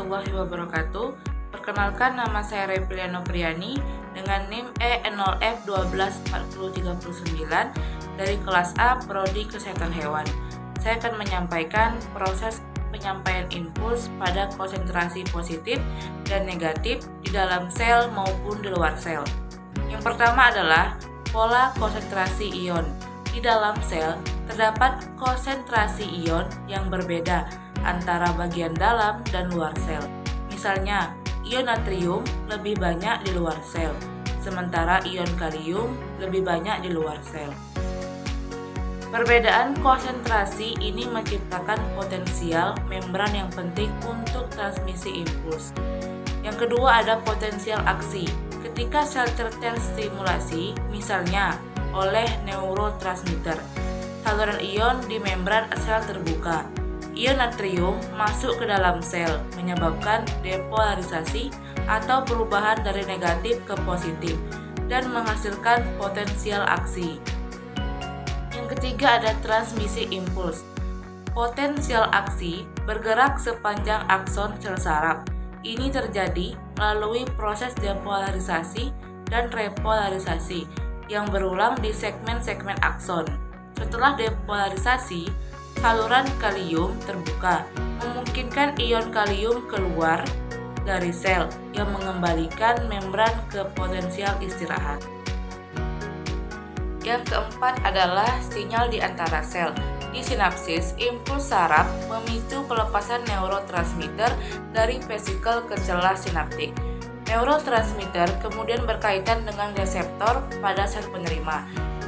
warahmatullahi wabarakatuh. Perkenalkan, nama saya Repiliano Priani dengan NIM E0F124039 dari kelas A Prodi Kesehatan Hewan. Saya akan menyampaikan proses penyampaian impuls pada konsentrasi positif dan negatif di dalam sel maupun di luar sel. Yang pertama adalah pola konsentrasi ion. Di dalam sel terdapat konsentrasi ion yang berbeda antara bagian dalam dan luar sel. Misalnya, ion natrium lebih banyak di luar sel, sementara ion kalium lebih banyak di luar sel. Perbedaan konsentrasi ini menciptakan potensial membran yang penting untuk transmisi impuls. Yang kedua ada potensial aksi. Ketika sel terstimulasi, misalnya oleh neurotransmitter, saluran ion di membran sel terbuka. Ion natrium masuk ke dalam sel, menyebabkan depolarisasi atau perubahan dari negatif ke positif, dan menghasilkan potensial aksi. Yang ketiga ada transmisi impuls. Potensial aksi bergerak sepanjang akson sel saraf. Ini terjadi melalui proses depolarisasi dan repolarisasi yang berulang di segmen-segmen akson. Setelah depolarisasi, saluran kalium terbuka, memungkinkan ion kalium keluar dari sel yang mengembalikan membran ke potensial istirahat. Yang keempat adalah sinyal di antara sel. Di sinapsis, impuls saraf memicu pelepasan neurotransmitter dari vesikel ke celah sinaptik. Neurotransmitter kemudian berkaitan dengan reseptor pada sel penerima,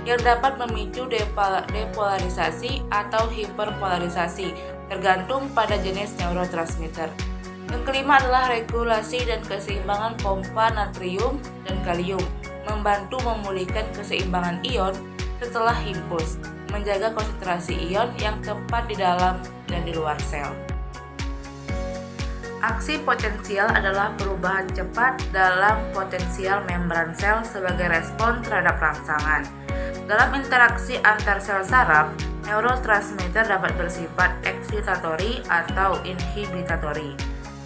yang dapat memicu depolarisasi atau hiperpolarisasi, tergantung pada jenis neurotransmitter. Yang kelima adalah regulasi dan keseimbangan pompa natrium dan kalium, membantu memulihkan keseimbangan ion setelah impuls, menjaga konsentrasi ion yang tepat di dalam dan di luar sel. Aksi potensial adalah perubahan cepat dalam potensial membran sel sebagai respon terhadap rangsangan. Dalam interaksi antar sel saraf, neurotransmitter dapat bersifat eksitatori atau inhibitatori.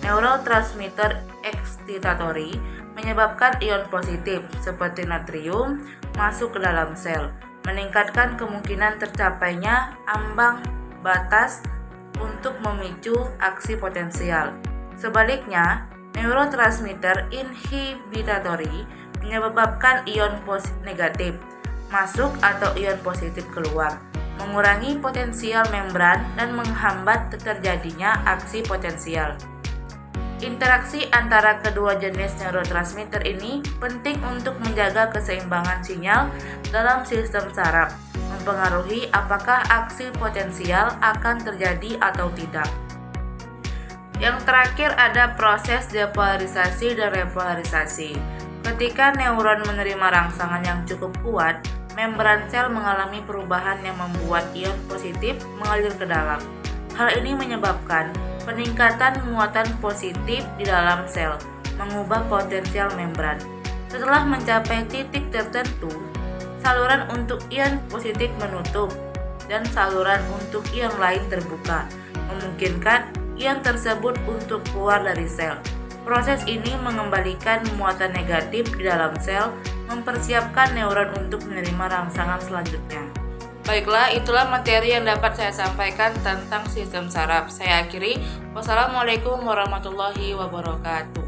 Neurotransmitter eksitatori menyebabkan ion positif seperti natrium masuk ke dalam sel, meningkatkan kemungkinan tercapainya ambang batas untuk memicu aksi potensial. Sebaliknya, neurotransmitter inhibitatori menyebabkan ion negatif masuk atau ion positif keluar, mengurangi potensial membran dan menghambat terjadinya aksi potensial. Interaksi antara kedua jenis neurotransmitter ini penting untuk menjaga keseimbangan sinyal dalam sistem saraf, mempengaruhi apakah aksi potensial akan terjadi atau tidak. Yang terakhir ada proses depolarisasi dan repolarisasi. Ketika neuron menerima rangsangan yang cukup kuat, membran sel mengalami perubahan yang membuat ion positif mengalir ke dalam. Hal ini menyebabkan peningkatan muatan positif di dalam sel, mengubah potensial membran. Setelah mencapai titik tertentu, saluran untuk ion positif menutup dan saluran untuk ion lain terbuka, memungkinkan ion tersebut untuk keluar dari sel. Proses ini mengembalikan muatan negatif di dalam sel, mempersiapkan neuron untuk menerima rangsangan selanjutnya. Baiklah, itulah materi yang dapat saya sampaikan tentang sistem saraf. Saya akhiri. Wassalamualaikum warahmatullahi wabarakatuh.